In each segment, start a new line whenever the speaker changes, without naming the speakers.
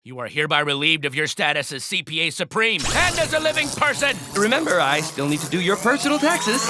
You are hereby relieved of your status as CPA Supreme and as a living person!
Remember, I still need to do your personal taxes.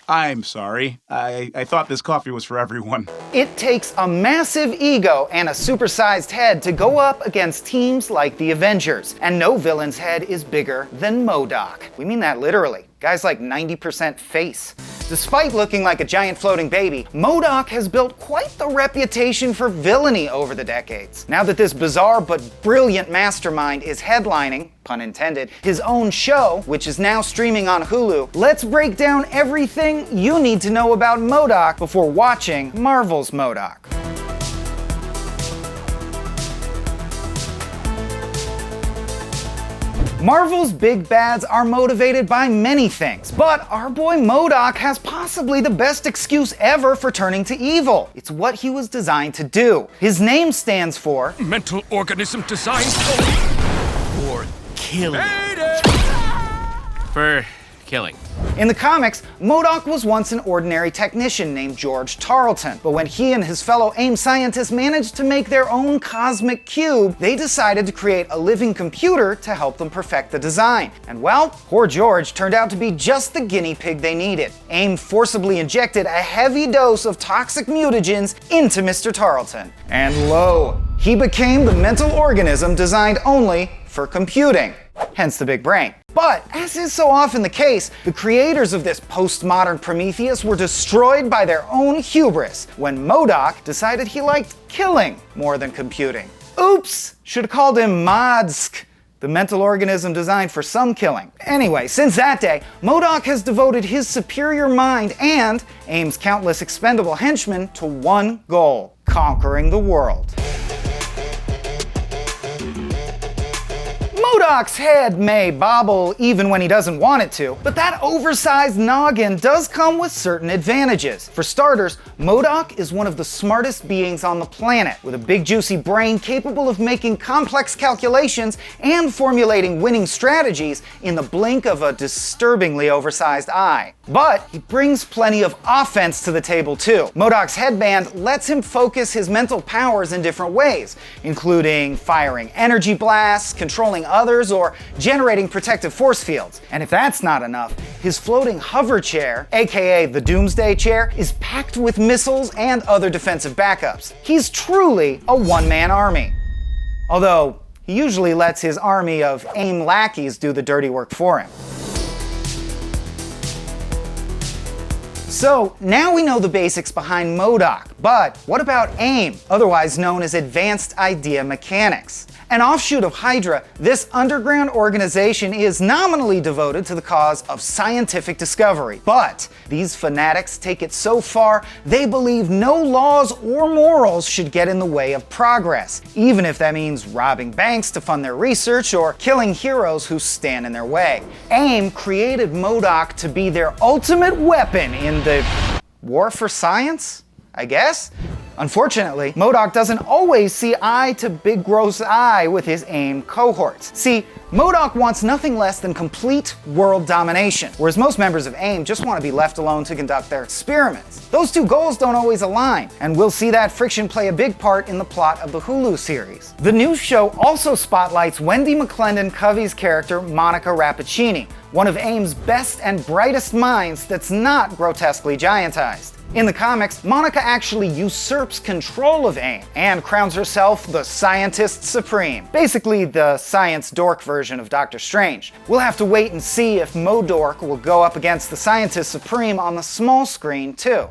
I'm sorry. I thought this coffee was for everyone.
It takes a massive ego and a supersized head to go up against teams like the Avengers. And no villain's head is bigger than M.O.D.O.K. We mean that literally. Guy's like 90% face. Despite looking like a giant floating baby, M.O.D.O.K has built quite the reputation for villainy over the decades. Now that this bizarre but brilliant mastermind is headlining, pun intended, his own show, which is now streaming on Hulu, let's break down everything you need to know about M.O.D.O.K before watching Marvel's M.O.D.O.K. Marvel's big bads are motivated by many things, but our boy M.O.D.O.K has possibly the best excuse ever for turning to evil. It's what he was designed to do. His name stands for
Mental organism designed for killing. For killing.
In the comics, M.O.D.O.K was once an ordinary technician named George Tarleton, but when he and his fellow AIM scientists managed to make their own cosmic cube, they decided to create a living computer to help them perfect the design. And well, poor George turned out to be just the guinea pig they needed. AIM forcibly injected a heavy dose of toxic mutagens into Mr. Tarleton. And lo, he became the mental organism designed only for computing. Hence the big brain. But, as is so often the case, the creators of this postmodern Prometheus were destroyed by their own hubris when M.O.D.O.K decided he liked killing more than computing. Oops! Should have called him M.O.D.O.K, the mental organism designed for some killing. Anyway, since that day, M.O.D.O.K has devoted his superior mind and AIM's countless expendable henchmen to one goal: conquering the world. M.O.D.O.K's head may bobble even when he doesn't want it to, but that oversized noggin does come with certain advantages. For starters, M.O.D.O.K is one of the smartest beings on the planet, with a big juicy brain capable of making complex calculations and formulating winning strategies in the blink of a disturbingly oversized eye. But he brings plenty of offense to the table too. M.O.D.O.K's headband lets him focus his mental powers in different ways, including firing energy blasts, controlling others, or generating protective force fields. And if that's not enough, his floating hover chair, aka the Doomsday Chair, is packed with missiles and other defensive backups. He's truly a one-man army. Although, he usually lets his army of AIM lackeys do the dirty work for him. So, now we know the basics behind M.O.D.O.K, but what about AIM, otherwise known as Advanced Idea Mechanics? An offshoot of Hydra, this underground organization is nominally devoted to the cause of scientific discovery. But these fanatics take it so far, they believe no laws or morals should get in the way of progress, even if that means robbing banks to fund their research or killing heroes who stand in their way. AIM created M.O.D.O.K to be their ultimate weapon in the war for science, I guess? Unfortunately, M.O.D.O.K doesn't always see eye to big gross eye with his AIM cohorts. See, M.O.D.O.K wants nothing less than complete world domination, whereas most members of AIM just want to be left alone to conduct their experiments. Those two goals don't always align, and we'll see that friction play a big part in the plot of the Hulu series. The new show also spotlights Wendi Mclendon Covey's character Monica Rappaccini, one of AIM's best and brightest minds that's not grotesquely giantized. In the comics, Monica actually usurps control of AIM and crowns herself the Scientist Supreme. Basically, the science dork version of Doctor Strange. We'll have to wait and see if M.O.D.O.K will go up against the Scientist Supreme on the small screen, too.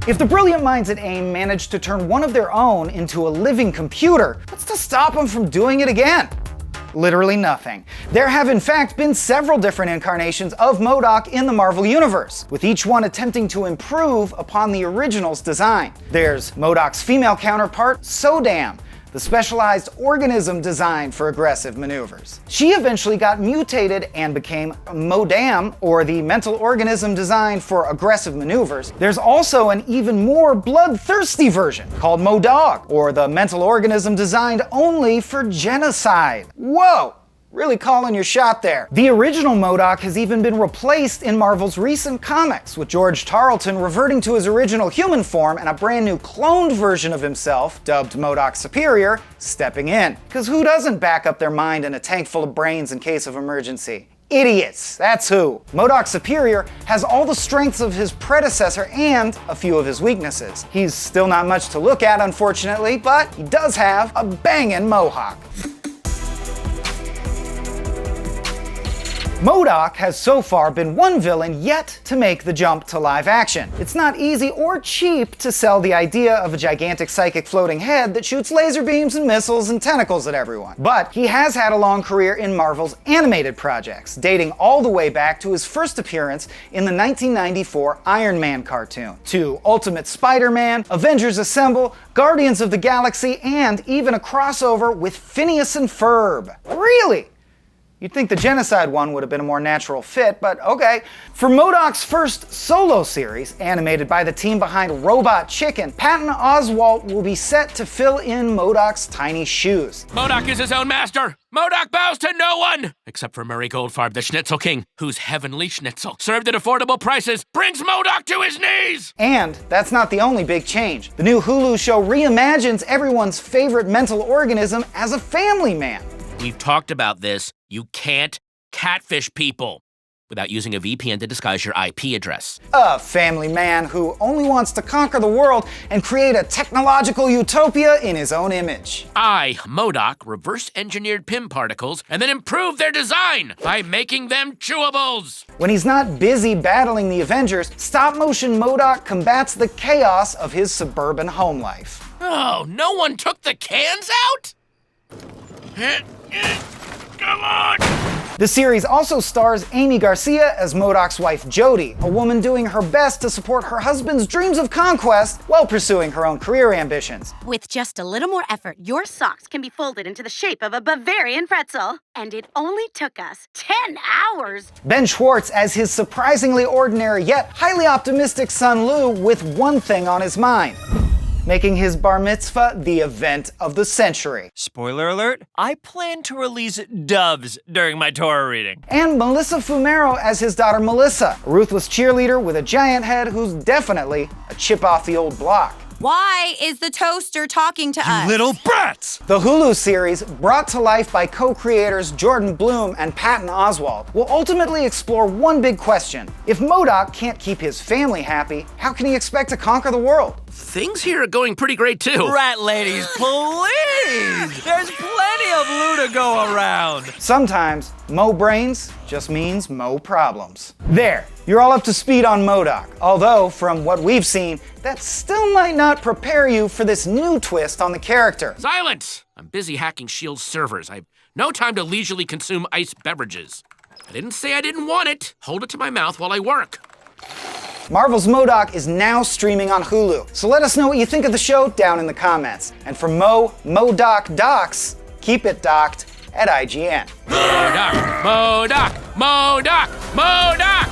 If the brilliant minds at AIM managed to turn one of their own into a living computer, what's to stop them from doing it again? Literally nothing. There have in fact been several different incarnations of M.O.D.O.K in the Marvel Universe, with each one attempting to improve upon the original's design. There's M.O.D.O.K's female counterpart, Sodam, the specialized organism designed for aggressive maneuvers. She eventually got mutated and became M.O.D.A.M, or the mental organism designed for aggressive maneuvers. There's also an even more bloodthirsty version called M.O.D.O.K, or the mental organism designed only for genocide. Whoa! Really calling your shot there. The original Modoc has even been replaced in Marvel's recent comics, with George Tarleton reverting to his original human form and a brand new cloned version of himself, dubbed M.O.D.O.K Superior, stepping in. Because who doesn't back up their mind in a tank full of brains in case of emergency? Idiots, that's who. M.O.D.O.K Superior has all the strengths of his predecessor and a few of his weaknesses. He's still not much to look at, unfortunately, but he does have a bangin' mohawk. M.O.D.O.K has so far been one villain yet to make the jump to live action. It's not easy or cheap to sell the idea of a gigantic psychic floating head that shoots laser beams and missiles and tentacles at everyone. But he has had a long career in Marvel's animated projects, dating all the way back to his first appearance in the 1994 Iron Man cartoon, to Ultimate Spider-Man, Avengers Assemble, Guardians of the Galaxy, and even a crossover with Phineas and Ferb. Really? You'd think the Genocide one would have been a more natural fit, but okay. For M.O.D.O.K's first solo series, animated by the team behind Robot Chicken, Patton Oswalt will be set to fill in M.O.D.O.K's tiny shoes.
Modoc is his own master. Modoc bows to no one! Except for Murray Goldfarb, the Schnitzel King, whose heavenly schnitzel, served at affordable prices, brings Modoc to his knees!
And that's not the only big change. The new Hulu show reimagines everyone's favorite mental organism as a family man.
We've talked about this. You can't catfish people without using a VPN to disguise your IP address.
A family man who only wants to conquer the world and create a technological utopia in his own image.
I, Modoc, reverse-engineered PIM particles and then improved their design by making them chewables.
When he's not busy battling the Avengers, stop-motion M.O.D.O.K combats the chaos of his suburban home life.
Oh, no one took the cans out? Come on!
The series also stars Aimee Garcia as M.O.D.O.K's wife Jody, a woman doing her best to support her husband's dreams of conquest while pursuing her own career ambitions.
With just a little more effort, your socks can be folded into the shape of a Bavarian pretzel. And it only took us 10 hours.
Ben Schwartz as his surprisingly ordinary yet highly optimistic son Lou with one thing on his mind: making his bar mitzvah the event of the century.
Spoiler alert, I plan to release doves during my Torah reading.
And Melissa Fumero as his daughter Melissa, a ruthless cheerleader with a giant head who's definitely a chip off the old block.
Why is the toaster talking to us?
Little brats!
The Hulu series, brought to life by co-creators Jordan Blum and Patton Oswalt, will ultimately explore one big question. If M.O.D.O.K can't keep his family happy, how can he expect to conquer the world?
Things here are going pretty great, too.
Rat ladies, please! There's plenty of loot to go around.
Sometimes, Mo brains just means Mo problems. There, you're all up to speed on M.O.D.O.K, although, from what we've seen, that still might not prepare you for this new twist on the character.
Silence! I'm busy hacking S.H.I.E.L.D.'s servers. I've no time to leisurely consume iced beverages. I didn't say I didn't want it. Hold it to my mouth while I work.
Marvel's M.O.D.O.K is now streaming on Hulu, so let us know what you think of the show down in the comments. And for M.O.D.O.K docs, keep it docked at IGN.
M.O.D.O.K, M.O.D.O.K, M.O.D.O.K, M.O.D.O.K!